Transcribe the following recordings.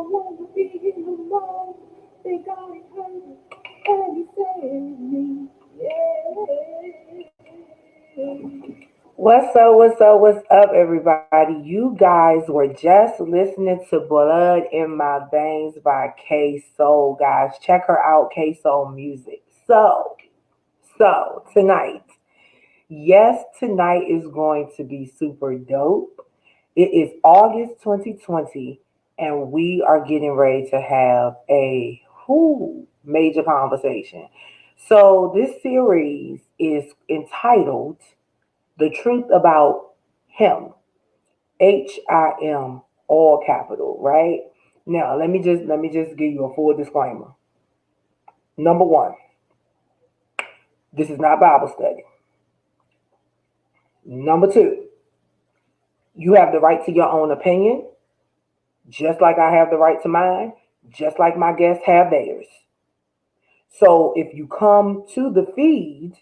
wanna be in the mall. They got it hurt and he saved me. Yeah. What's up, what's up, what's up, everybody? You guys were just listening to Blood in My Veins by K Soul, guys. Check her out, K Soul Music. So, tonight, yes, tonight is going to be super dope. It is August 2020, and we are getting ready to have a major conversation. So, this series is entitled The Truth About Him, HIM, all capital, right? Now, let me just give you a full disclaimer. Number one, this is not Bible study. Number two, you have the right to your own opinion, just like I have the right to mine, just like my guests have theirs. So if you come to the feed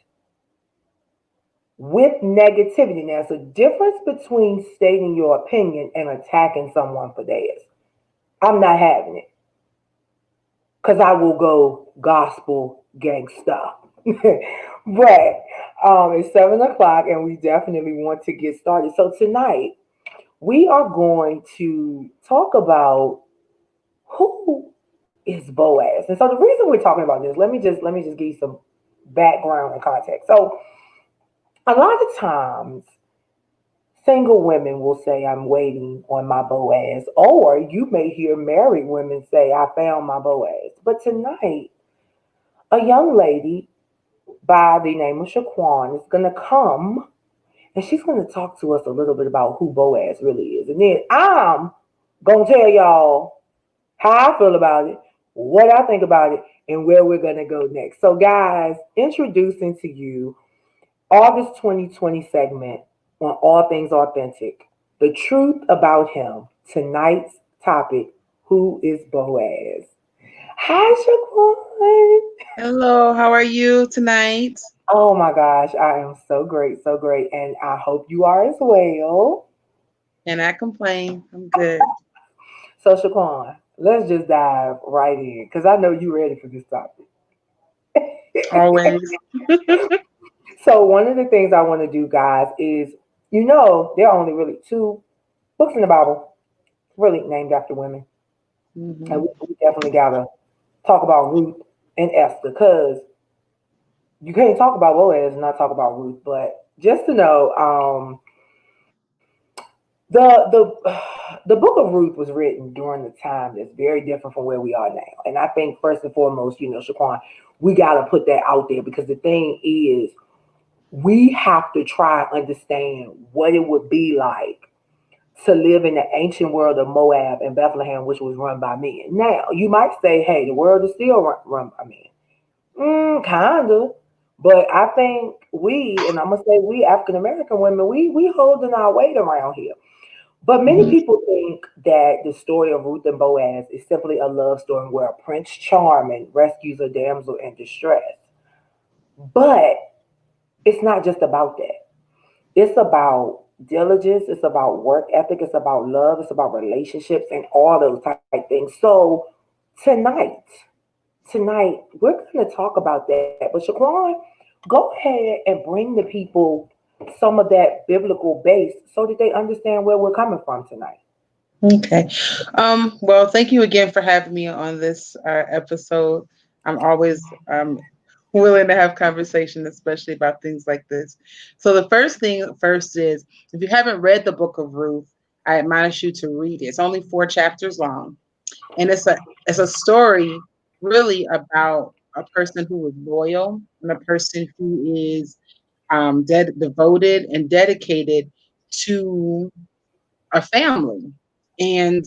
with negativity, now there's a difference between stating your opinion and attacking someone for theirs. I'm not having it because I will go gospel gangsta. But it's 7 o'clock and we definitely want to get started. So tonight we are going to talk about who is Boaz. And so the reason we're talking about this, let me just give you some background and context. So a lot of times single women will say, I'm waiting on my Boaz, or you may hear married women say, I found my Boaz. But tonight, a young lady by the name of Shaquan is going to come and she's going to talk to us a little bit about who Boaz really is. And then I'm going to tell y'all how I feel about it, what I think about it, and where we're going to go next. So, guys, introducing to you August 2020 segment on All Things Authentic. The truth about him. Tonight's topic, who is Boaz? Hi, Shaquan. Hello, how are you tonight? Oh my gosh, I am so great, so great. And I hope you are as well. And I complain. I'm good. So, Shaquan, let's just dive right in because I know you're ready for this topic. Always. So, one of the things I want to do, guys, is there are only really two books in the Bible really named after women. And Hmm. we definitely got to talk about Ruth and Esther because you can't talk about Boaz and not talk about Ruth. But just to know, the the book of Ruth was written during the time that's very different from where we are now. And I think first and foremost, Shaquan, we got to put that out there because the thing is, we have to try and understand what it would be like to live in the ancient world of Moab and Bethlehem, which was run by men. Now, you might say, hey, the world is still run by men. Kinda. But I think and I'm gonna say we African American women, we holding our weight around here. But many Hmm. people think that the story of Ruth and Boaz is simply a love story where a Prince Charming rescues a damsel in distress. But it's not just about that. It's about diligence, it's about work ethic, it's about love, it's about relationships and all those type things. So tonight, tonight we're gonna talk about that. But Shaquan, go ahead and bring the people some of that biblical base so that they understand where we're coming from tonight. Okay. Well, thank you again for having me on this episode. I'm always willing to have conversation, especially about things like this. So the first thing first is if you haven't read the book of Ruth, I admonish you to read it. It's only 4 chapters long. And it's a story really about a person who is loyal and a person who is devoted and dedicated to a family. And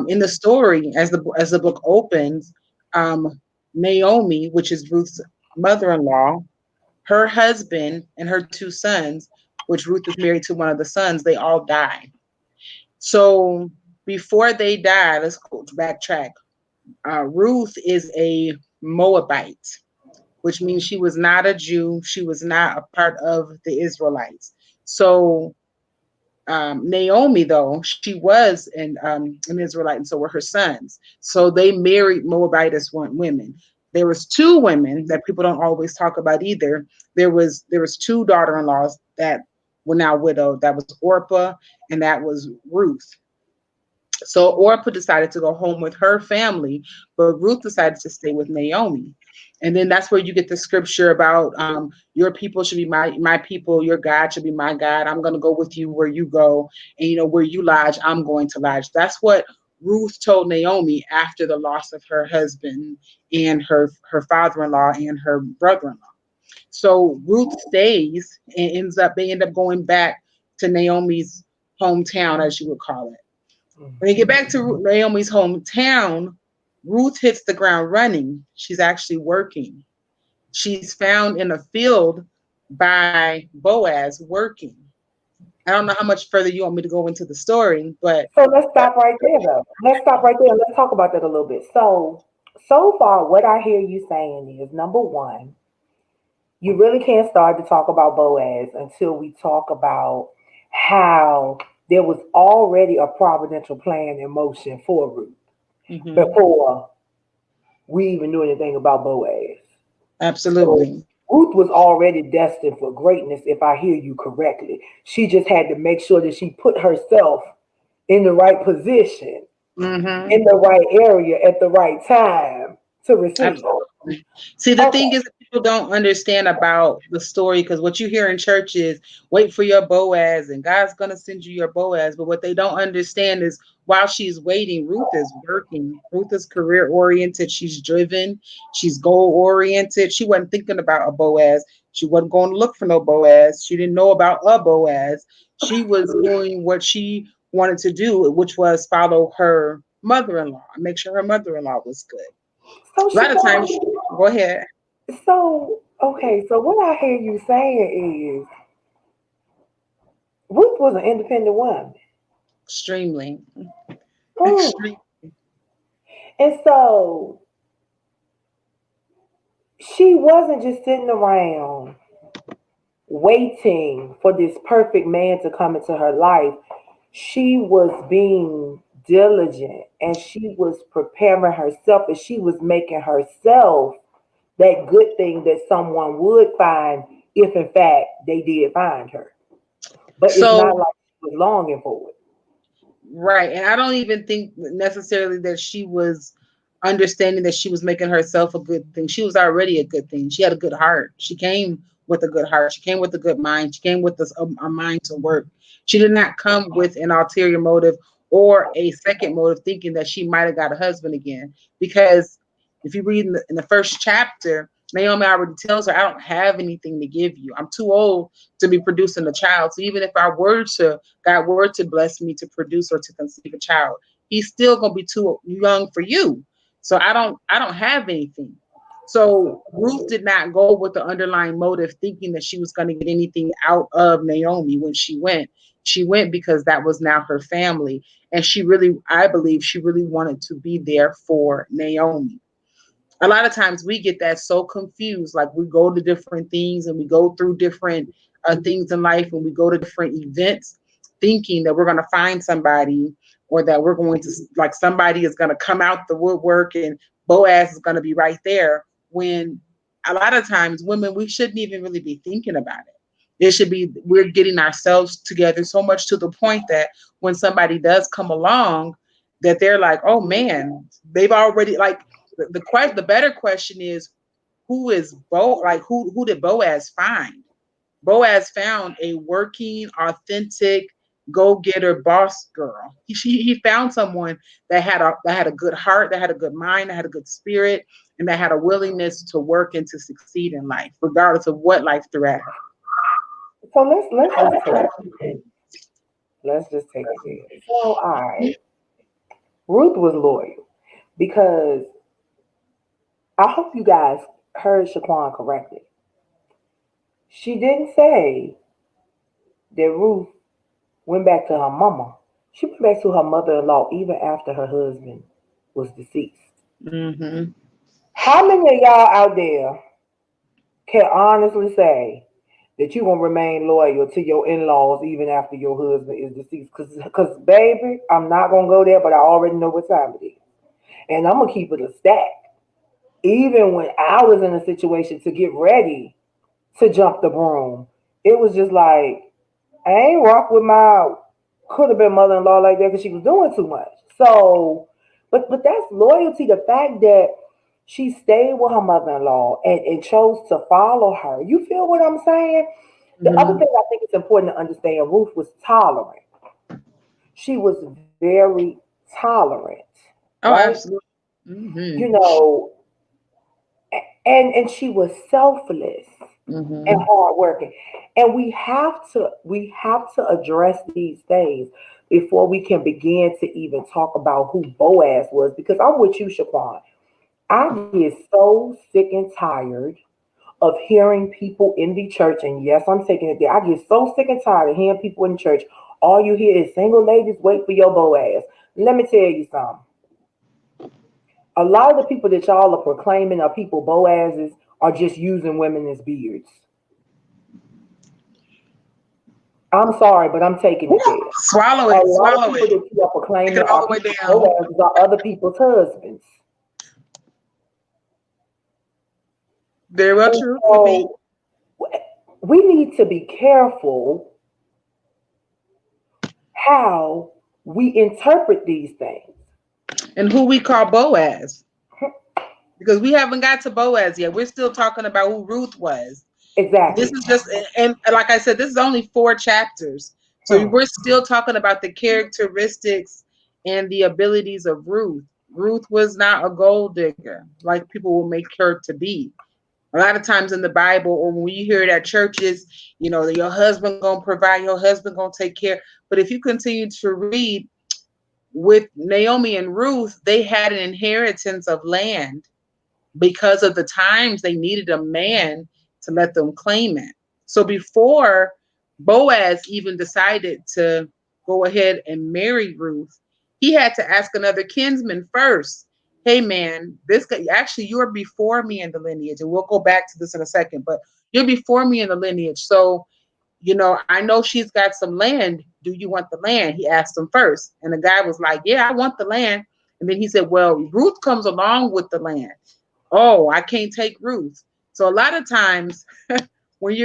in the story, as the book opens, um, Naomi, which is Ruth's mother-in-law, her husband and her 2 sons, which Ruth is married to one of the sons, they all die. So before they die, let's go backtrack. Ruth is a Moabite, which means she was not a Jew. She was not a part of the Israelites. So Naomi, though, she was an Israelite, and so were her sons. So they married Moabitess women. There was two women that people don't always talk about either. There was two daughter-in-laws that were now widowed. That was Orpah and that was Ruth. So Orpah decided to go home with her family, but Ruth decided to stay with Naomi. And then that's where you get the scripture about your people should be my people, your God should be my God. I'm going to go with you where you go, and where you lodge, I'm going to lodge. That's what Ruth told Naomi after the loss of her husband and her father-in-law and her brother-in-law. So Ruth stays and they end up going back to Naomi's hometown, as you would call it. When you get back to Naomi's hometown, Ruth hits the ground running. She's actually working. She's found in a field by Boaz working. I don't know how much further you want me to go into the story, but So let's stop right there, though. Let's stop right there and let's talk about that a little bit. So far, what I hear you saying is, number one, you really can't start to talk about Boaz until we talk about how there was already a providential plan in motion for Ruth before we even knew anything about Boaz. So absolutely. Ruth was already destined for greatness, if I hear you correctly. She just had to make sure that she put herself in the right position, Mm-hmm. in the right area, at the right time to receive. Absolutely. See, the Okay. thing is that people don't understand about the story, because what you hear in church is wait for your Boaz and God's going to send you your Boaz. But what they don't understand is while she's waiting, Ruth is working. Ruth is career oriented. She's driven. She's goal oriented. She wasn't thinking about a Boaz. She wasn't going to look for no Boaz. She didn't know about a Boaz. She was doing what she wanted to do, which was follow her mother-in-law and make sure her mother-in-law was good. So A lot she of times, go ahead. so what I hear you saying is Ruth was an independent woman. Extremely, Mm. extreme. And so she wasn't just sitting around waiting for this perfect man to come into her life. She was being diligent and she was preparing herself and she was making herself that good thing that someone would find if in fact they did find her. But it's not So, like she was longing for it. right. And I don't even think necessarily that she was understanding that she was making herself a good thing. She was already a good thing. She had a good heart. She came with a good heart. She came with a good mind. She came with a mind to work. She did not come with an ulterior motive or a second motive thinking that she might have got a husband again. Because if you read in the first chapter, Naomi already tells her, I don't have anything to give you. I'm too old to be producing a child. So even if God were to bless me to produce or to conceive a child, he's still gonna be too young for you. So I don't have anything. So Ruth did not go with the underlying motive thinking that she was going to get anything out of Naomi when she went. She went because that was now her family. And I believe she really wanted to be there for Naomi. A lot of times we get that so confused. Like we go to different things and we go through different things in life and we go to different events thinking that we're going to find somebody, or that we're going to, like, somebody is going to come out the woodwork and Boaz is going to be right there, when a lot of times women, we shouldn't even really be thinking about it. It should be we're getting ourselves together so much to the point that when somebody does come along, that they're like, oh man, they've already, like, the better question is, who did Boaz find? Boaz found a working, authentic, go-getter boss girl. He found someone that had a good heart, that had a good mind, that had a good spirit, and that had a willingness to work and to succeed in life, regardless of what life threw at her. So let's just take it there. So all right. Ruth was loyal because I hope you guys heard Shaquan correctly. She didn't say that Ruth went back to her mama. She went back to her mother-in-law even after her husband was deceased. Mm-hmm. How many of y'all out there can honestly say that you're gonna remain loyal to your in-laws even after your husband is deceased. Cause baby, I'm not gonna go there, but I already know what time it is. And I'm gonna keep it a stack. Even when I was in a situation to get ready to jump the broom, it was just like I ain't rock with my could have been mother-in-law like that because she was doing too much. So, but that's loyalty. The fact that she stayed with her mother-in-law and chose to follow her. You feel what I'm saying? The other Mm-hmm. thing I think it's important to understand, Ruth was tolerant. She was very tolerant, Oh, right? absolutely. Mm-hmm. You know, and she was selfless and Mm-hmm. hardworking. And we have to address these things before we can begin to even talk about who Boaz was. Because I'm with you, Shaquan. I get so sick and tired of hearing people in the church, and yes, I'm taking it there. I get so sick and tired of hearing people in church. All you hear is single ladies wait for your Boaz. Let me tell you something. A lot of the people that y'all are proclaiming are people Boazes are just using women as beards. I'm sorry, but I'm taking Woo! it there. Swallow A it, lot of swallow people it. that you are Take proclaiming it all are the way people down. Boazes are other people's husbands. Very well And true. Could be. so we need to be careful how we interpret these things. And who we call Boaz. Because we haven't got to Boaz yet. We're still talking about who Ruth was. This Exactly. is just, and like I said, this is only 4 chapters. So Hmm. we're still talking about the characteristics and the abilities of Ruth. Ruth was not a gold digger like people will make her to be. A lot of times in the Bible, or when you hear it at churches, that your husband gonna provide, your husband gonna take care. But if you continue to read with Naomi and Ruth, they had an inheritance of land because of the times they needed a man to let them claim it. So before Boaz even decided to go ahead and marry Ruth, he had to ask another kinsman first. Hey man, this guy actually you're before me in the lineage, and we'll go back to this in a second, but you're before me in the lineage. So, I know she's got some land. Do you want the land? He asked him first. And the guy was like, yeah, I want the land. And then he said, well, Ruth comes along with the land. Oh, I can't take Ruth. So a lot of times when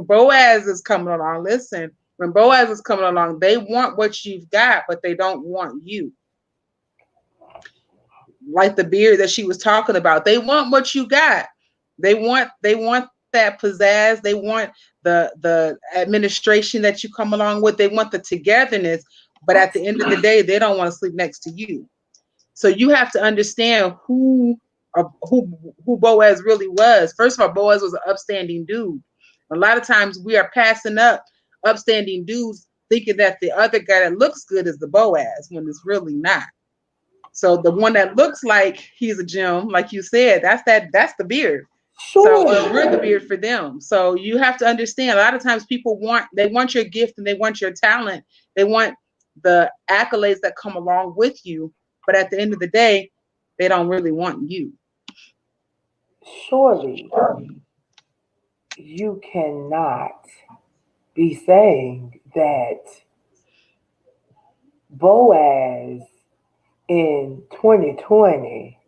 Boaz is coming along, listen, when Boaz is coming along, they want what you've got, but they don't want you. Like the beard that she was talking about. They want what you got. They want that pizzazz. They want the administration that you come along with. They want the togetherness, but at the end of the day, they don't want to sleep next to you. So you have to understand who Boaz really was. First of all, Boaz was an upstanding dude. A lot of times we are passing up upstanding dudes thinking that the other guy that looks good is the Boaz when it's really not. So the one that looks like he's a gem, like you said, that's the beard. So Surely. we're the beard for them. So you have to understand. A lot of times people want your gift and they want your talent. They want the accolades that come along with you. But at the end of the day, they don't really want you. Surely you cannot be saying that Boaz in 2020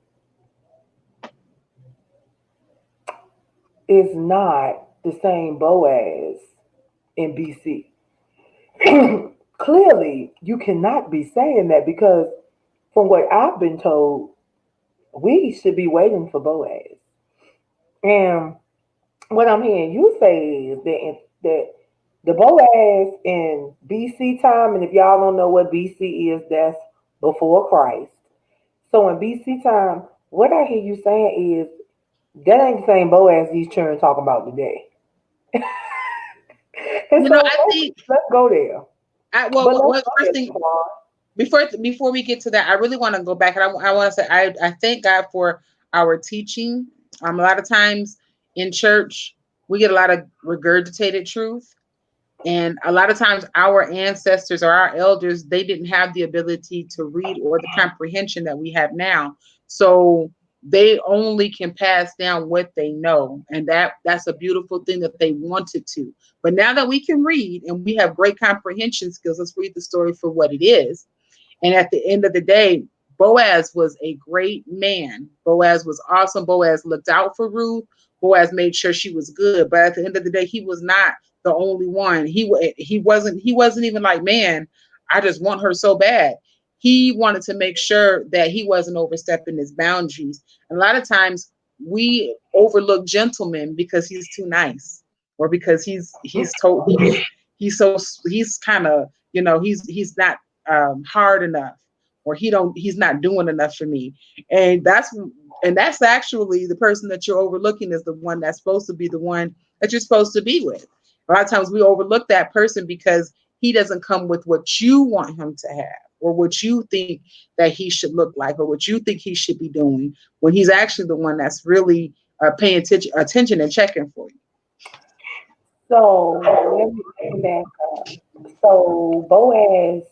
is not the same Boaz in BC. Clearly, you cannot be saying that because from what I've been told, we should be waiting for Boaz. And what I'm hearing you say is that the Boaz in BC time, and if y'all don't know what BC is, that's before Christ. So in BC time, what I hear you saying is that ain't the same Boaz these children talking about today. And so I think let's go there. well, But let's what go first there, thing Shaquan. before we get to that, I really want to go back and I want to say I thank God for our teaching. A lot of times in church we get a lot of regurgitated truth, and a lot of times our ancestors or our elders, they didn't have the ability to read or the comprehension that we have now. So they only can pass down what they know. And that's a beautiful thing that they wanted to. But now that we can read and we have great comprehension skills, let's read the story for what it is. And at the end of the day, Boaz was a great man. Boaz was awesome. Boaz looked out for Ruth. Boaz made sure she was good. But at the end of the day, he was not the only one. He wasn't even like, man, I just want her so bad. He wanted to make sure that he wasn't overstepping his boundaries. And a lot of times we overlook gentlemen because he's too nice, or because he's kind of, he's not hard enough, or he's not doing enough for me. And that's actually the person that you're overlooking is the one that's supposed to be the one that you're supposed to be with. A lot of times we overlook that person because he doesn't come with what you want him to have, or what you think that he should look like, or what you think he should be doing, when he's actually the one that's really paying attention and checking for you. So let me take back up. So Boaz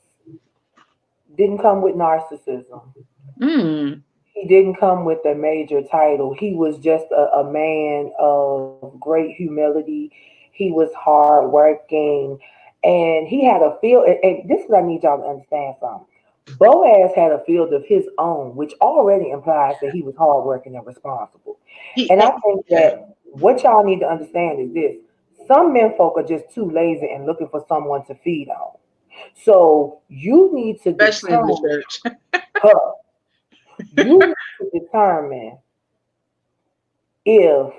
didn't come with narcissism. Mm. He didn't come with a major title. He was just a man of great humility. He was hardworking, and he had a field. And this is what I need y'all to understand something. Boaz had a field of his own, which already implies that he was hardworking and responsible. And I think that what y'all need to understand is this: some men folk are just too lazy and looking for someone to feed on. So you need to Especially in the determine church. her. You need to determine if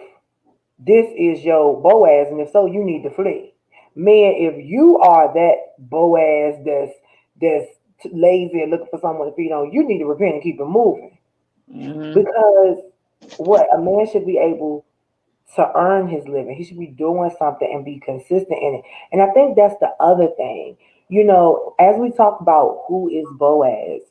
this is your Boaz, and if so, you need to flee. Man, if you are that Boaz that's lazy and looking for someone to feed on, you need to repent and keep it moving. Mm-hmm. Because what a man should be able to earn his living, he should be doing something and be consistent in it. And I think that's the other thing. As we talk about who is Boaz,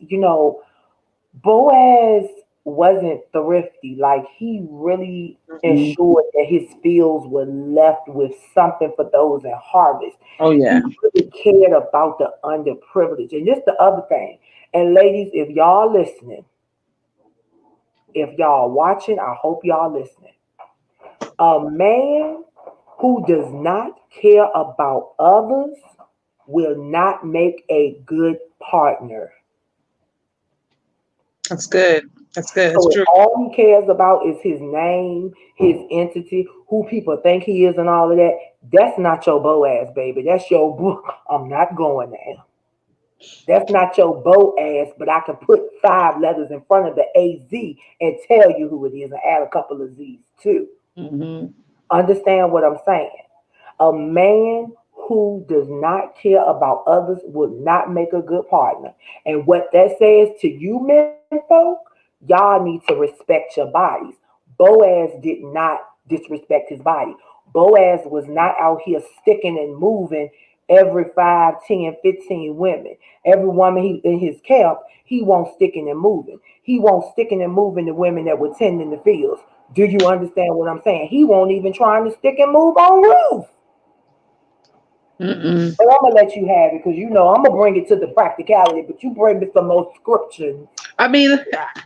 Boaz wasn't thrifty. Like, he really Mm-hmm. ensured that his fields were left with something for those in harvest. Oh He yeah. really cared about the underprivileged. And this the other thing. And ladies, if y'all listening, if y'all watching, I hope y'all listening. A man who does not care about others will not make a good partner. That's good. That's good. That's So if true. all he cares about is his name, his entity, who people think he is, and all of that, that's not your Boaz, baby. That's your I'm not going there. That's not your Boaz, but I can put 5 letters in front of the AZ and tell you who it is and add a couple of Z's too. Mm-hmm. Understand what I'm saying? A man who does not care about others would not make a good partner. And what that says to you men folk, y'all need to respect your bodies. Boaz did not disrespect his body. Boaz was not out here sticking and moving every 5, 10, 15 women. Every woman in his camp, he won't sticking and moving. He won't sticking and moving the women that were tending the fields. Do you understand what I'm saying? He won't even trying to stick and move on Ruth. Mm-mm. But I'm gonna let you have it because I'm gonna bring it to the practicality. But you bring me some more scriptures. I mean,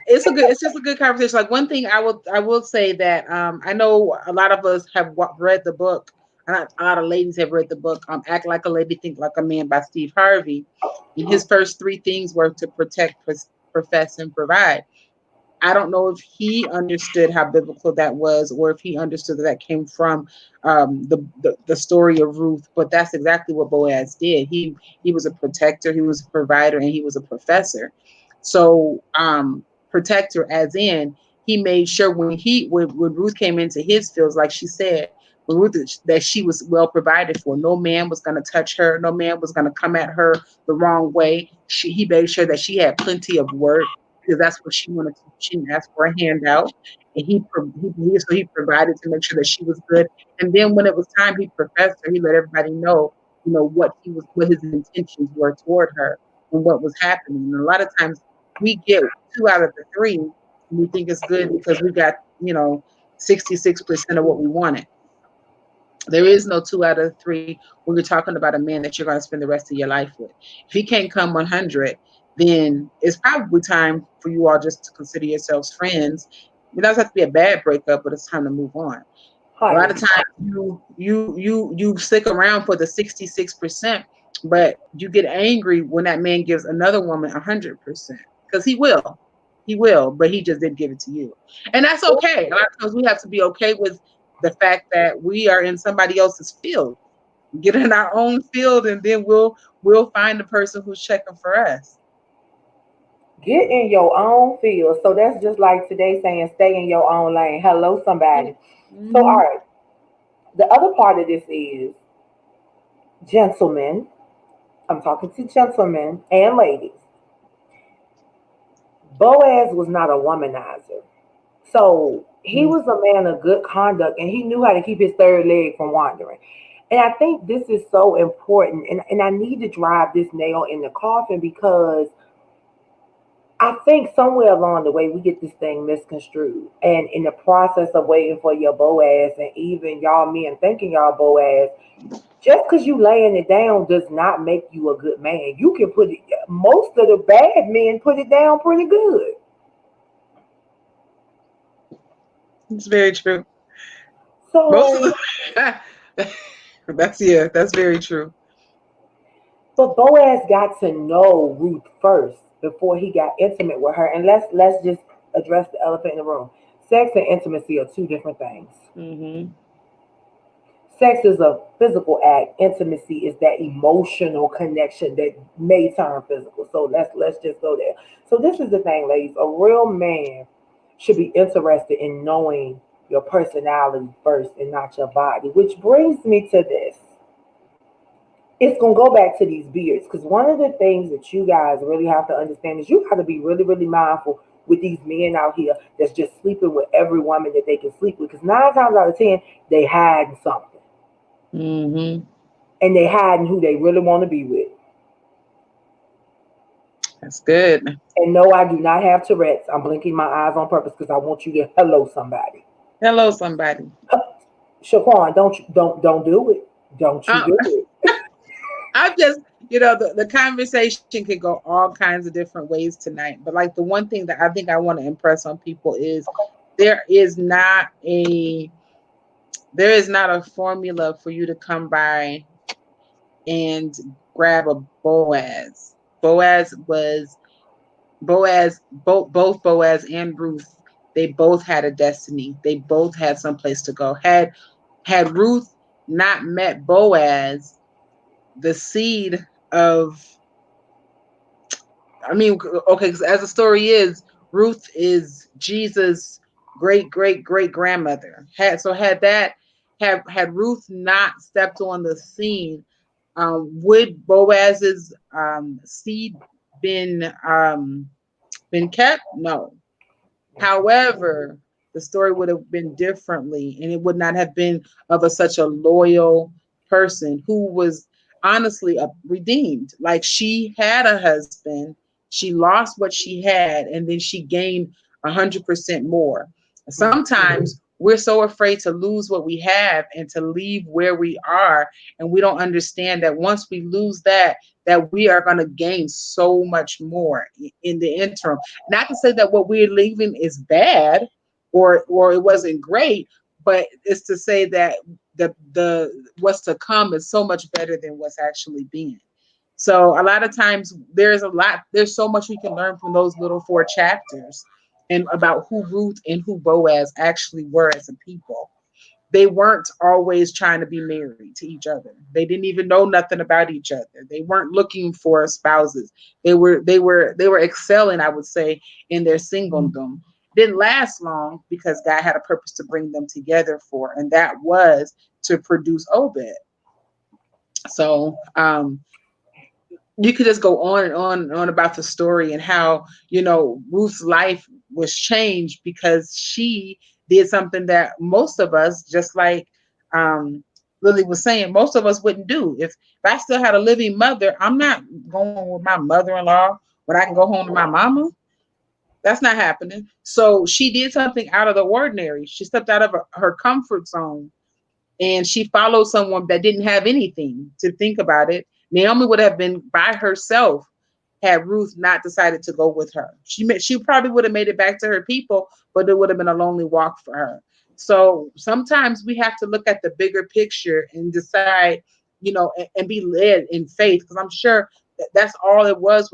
it's just a good conversation. Like, one thing I will say that I know a lot of us have read the book. A lot of ladies have read the book. Act Like a Lady, Think Like a Man by Steve Harvey. And his first 3 things were to protect, profess, and provide. I don't know if he understood how biblical that was, or if he understood that came from the story of Ruth. But that's exactly what Boaz did. He was a protector, he was a provider, and he was a professor. So protector, as in, he made sure when Ruth came into his fields, like she said, when Ruth, that she was well provided for. No man was going to touch her. No man was going to come at her the wrong way. He made sure that she had plenty of work, because that's what she wanted to. She didn't ask for a handout, and he provided to make sure that she was good. And then when it was time, he professed her. He let everybody know, what his intentions were toward her and what was happening. And a lot of times we get 2 out of the 3, and we think it's good because we got 66% of what we wanted. There is no 2 out of 3 when you're talking about a man that you're going to spend the rest of your life with. If he can't come 100, then it's probably time for you all just to consider yourselves friends. It doesn't have to be a bad breakup, but it's time to move on. A lot of 100%. times you stick around for the 66%, but you get angry when that man gives another woman 100%, because he will, but he just didn't give it to you, and that's okay. A lot of times we have to be okay with the fact that we are in somebody else's field. Get in our own field, and then we'll find the person who's checking for us. Get in your own field. So that's just like today saying stay in your own lane. Hello, somebody. So, all Mm-hmm. right. The other part of this is gentlemen. I'm talking to gentlemen and ladies. Boaz was not a womanizer. So he was a man of good conduct and he knew how to keep his third leg from wandering. And I think this is so important. And I need to drive this nail in the coffin because I think somewhere along the way we get this thing misconstrued. And in the process of waiting for your Boaz and even y'all men thinking y'all Boaz, just because you laying it down does not make you a good man. You can put it, most of the bad men put it down pretty good. It's very true. Most of So, the that's very true. but Boaz got to know Ruth first before he got intimate with her. And let's just address the elephant in the room. Sex and intimacy are two different things. Hmm. Sex is a physical act. Intimacy is that emotional connection that may turn physical. So let's just go there. So this is the thing, ladies. A real man should be interested in knowing your personality first and not your body. Which brings me to this. It's gonna go back to these beards because one of the things that you guys really have to understand is you got to be really, really mindful with these men out here that's just sleeping with every woman that they can sleep with. Because 9 times out of 10, they hiding something Hmm. and they hiding who they really want to be with. That's good. And no, I do not have Tourette's. I'm blinking my eyes on purpose because I want you to hello somebody. Hello, somebody. Shaquan, don't do it. Don't you Uh, do it. I'm just, the conversation could go all kinds of different ways tonight. But like the one thing that I think I want to impress on people is there is not a there is not a formula for you to come by and grab a Boaz. Boaz was both Boaz and Ruth. They both had a destiny. They both had some place to go. Had Ruth not met Boaz, the seed of I mean, okay, 'cause as the story is, Ruth is Jesus' great grandmother. Had Ruth not stepped on the scene, would Boaz's seed been kept? No. However, the story would have been differently, and it would not have been of such a loyal person who was honestly redeemed. Like she had a husband, she lost what she had, and then she gained 100% more. Sometimes we're so afraid to lose what we have and to leave where we are, and we don't understand that once we lose that we are going to gain so much more in the interim. Not to say that what we're leaving is bad or it wasn't great, but it's to say that the what's to come is so much better than what's actually been. So a lot of times there's so much we can learn from those little 4 chapters and about who Ruth and who Boaz actually were as a people. They weren't always trying to be married to each other. They didn't even know nothing about each other. They weren't looking for spouses. They were excelling, I would say, in their singledom. Didn't last long because God had a purpose to bring them together for, and that was to produce Obed. So you could just go on and on and on about the story and how Ruth's life was changed because she did something that most of us, just like um, Lillie was saying, most of us wouldn't do. If I still had a living mother, I'm not going with my mother-in-law when I can go home to my mama. That's not happening. So she did something out of the ordinary. She stepped out of her comfort zone and she followed someone that didn't have anything. To think about it, Naomi would have been by herself had Ruth not decided to go with her. She probably would have made it back to her people, but it would have been a lonely walk for her. So sometimes we have to look at the bigger picture and decide, and be led in faith. Because I'm sure that's all it was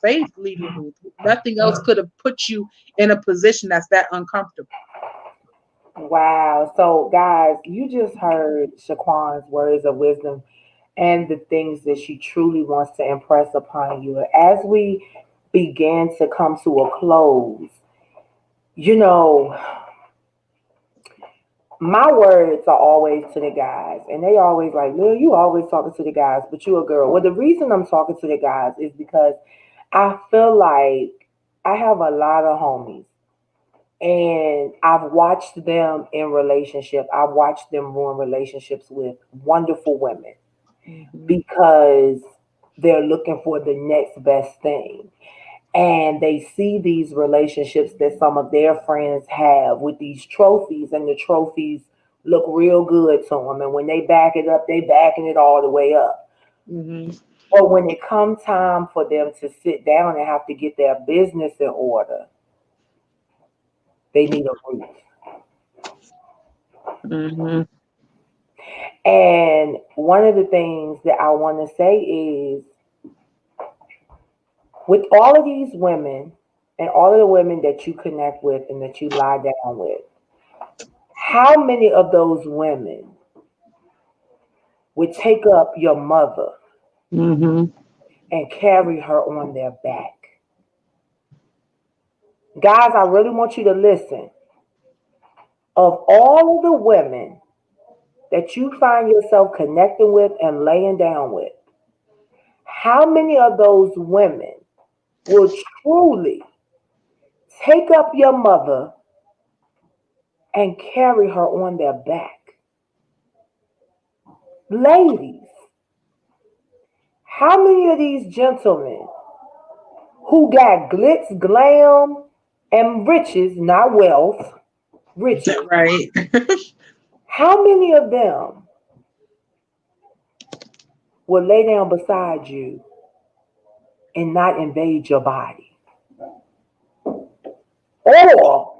faith leading Ruth. Nothing else could have put you in a position that's that uncomfortable. Wow. So, guys, you just heard Shaquan's words of wisdom and the things that she truly wants to impress upon you. As we begin to come to a close, you know, my words are always to the guys, and they always like, Lil, you always talking to the guys, but you a girl. Well, the reason I'm talking to the guys is because I feel like I have a lot of homies, and I've watched them in relationship. I've watched them ruin relationships with wonderful women Mhm. because they're looking for the next best thing. And they see these relationships that some of their friends have with these trophies, and the trophies look real good to them. And when they back it up, they backing it all the way up. Mhm. But when it comes time for them to sit down and have to get their business in order, they need a roof. Mhm. And one of the things that I want to say is, with all of these women and all of the women that you connect with and that you lie down with, how many of those women would take up your mother Mhm. and carry her on their back? Guys, I really want you to listen. Of all of the women that you find yourself connecting with and laying down with, how many of those women will truly take up your mother and carry her on their back? Ladies, how many of these gentlemen who got glitz, glam, and riches, not wealth, riches, Right. how many of them will lay down beside you and not invade your body? Or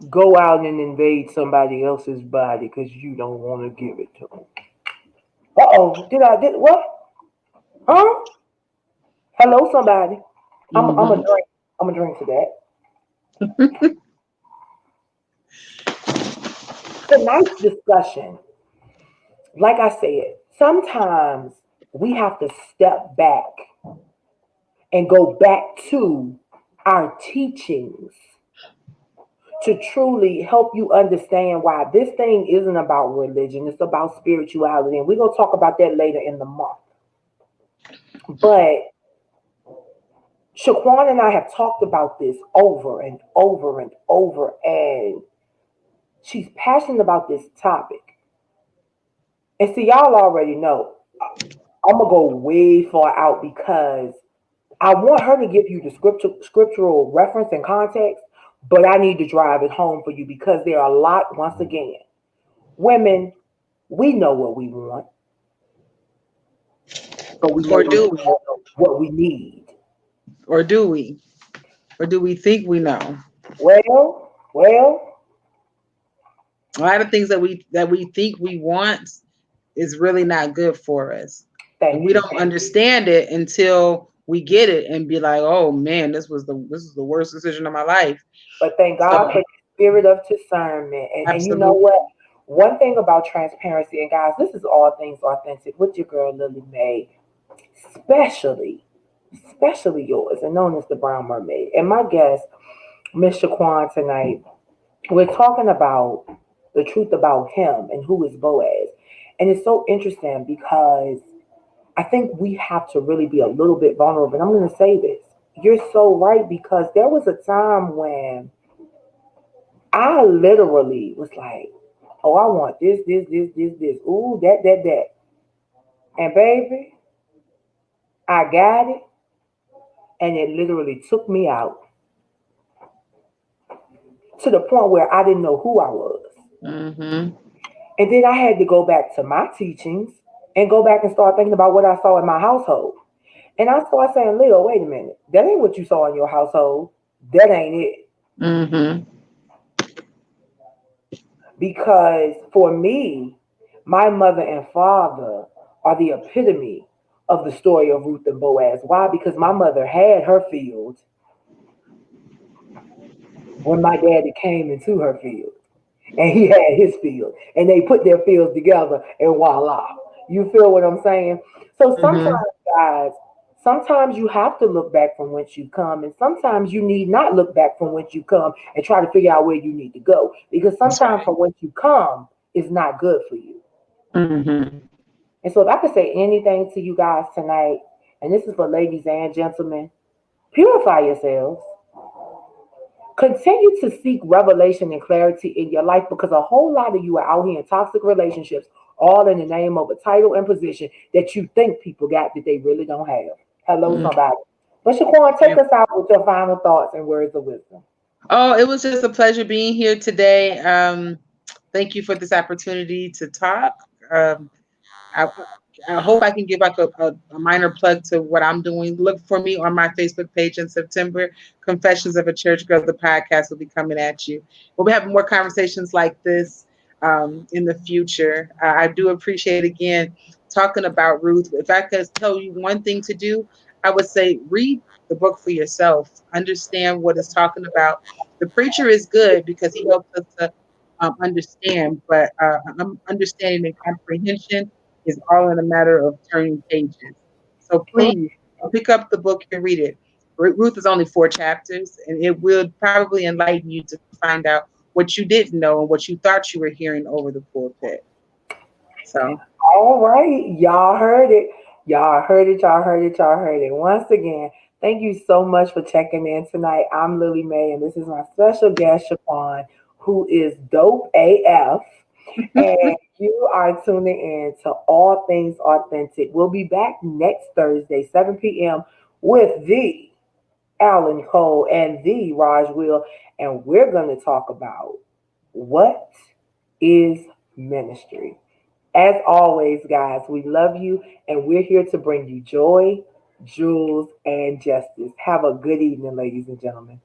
go out and invade somebody else's body because you don't want to give it to them? Uh-oh, did what? Huh? Hello, somebody. I'm a Mhm. drink. I'm a drink to that. Tonight's discussion, like I said, sometimes we have to step back and go back to our teachings to truly help you understand why this thing isn't about religion, it's about spirituality. And we're going to talk about that later in the month. But Shaquan and I have talked about this over and over and over, and she's passionate about this topic. And see, y'all already know I'm going to go way far out because I want her to give you the scriptural reference and context, but I need to drive it home for you because there are a lot, once again, women, we know what we want, but we Or maybe do don't we? know what we need. Or do we? Or do we think we know? Well, A lot of things that we think we want is really not good for us. And thank we you. don't understand it until we get it and be like, "Oh man, this is the worst decision of my life." But thank God So, for the spirit of discernment. And you know absolutely. what? One thing about transparency, and guys, this is all things authentic with your girl Lillie Mae, especially, especially yours, and known as the Brown Mermaid. And my guest, Miss Shaquan, tonight, we're talking about the truth about him and who is Boaz. And it's so interesting because I think we have to really be a little bit vulnerable. And I'm going to say this. You're so right because there was a time when I literally was like, oh, I want this. Ooh, that. And baby, I got it. And it literally took me out to the point where I didn't know who I was. Hmm. And then I had to go back to my teachings and go back and start thinking about what I saw in my household. And I started saying, Leo, wait a minute. That ain't what you saw in your household. That ain't it. Mm-hmm. Because for me, my mother and father are the epitome of the story of Ruth and Boaz. Why? Because my mother had her field when my daddy came into her field. And he had his field. And they put their fields together and voila. You feel what I'm saying? So Mm-hmm. sometimes, guys, sometimes you have to look back from whence you come, and sometimes you need not look back from whence you come and try to figure out where you need to go. Because That's sometimes right. from whence you come is not good for you. Mm-hmm. And so if I could say anything to you guys tonight, and this is for ladies and gentlemen, purify yourselves. Continue to seek revelation and clarity in your life because a whole lot of you are out here in toxic relationships, all in the name of a title and position that you think people got that they really don't have. Hello, Mm-hmm. somebody. But Shaquan, take us out with your final thoughts and words of wisdom. Oh, it was just a pleasure being here today. Thank you for this opportunity to talk. I, I hope I can give like a minor plug to what I'm doing. Look for me on my Facebook page in September. Confessions of a Church Girl, the podcast will be coming at you. We'll be having more conversations like this in the future. I do appreciate, again, talking about Ruth. If I could tell you one thing to do, I would say read the book for yourself. Understand what it's talking about. The preacher is good because he helps us to understand, but understanding and comprehension is all in a matter of turning pages. So please pick up the book and read it. Ruth is only 4 chapters, and it will probably enlighten you to find out what you didn't know and what you thought you were hearing over the pulpit. So, All right, y'all heard it. Y'all heard it. Y'all heard it. Y'all heard it. Once again, thank you so much for checking in tonight. I'm Lillie Mae, and this is my special guest, Shaquan, who is dope AF. And you are tuning in to All Things Authentic. We'll be back next Thursday, 7 p.m., with the Allan Cole and the Raj Will, and we're going to talk about what is ministry. As always, guys, we love you and we're here to bring you joy, jewels, and justice. Have a good evening, ladies and gentlemen.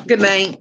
good night.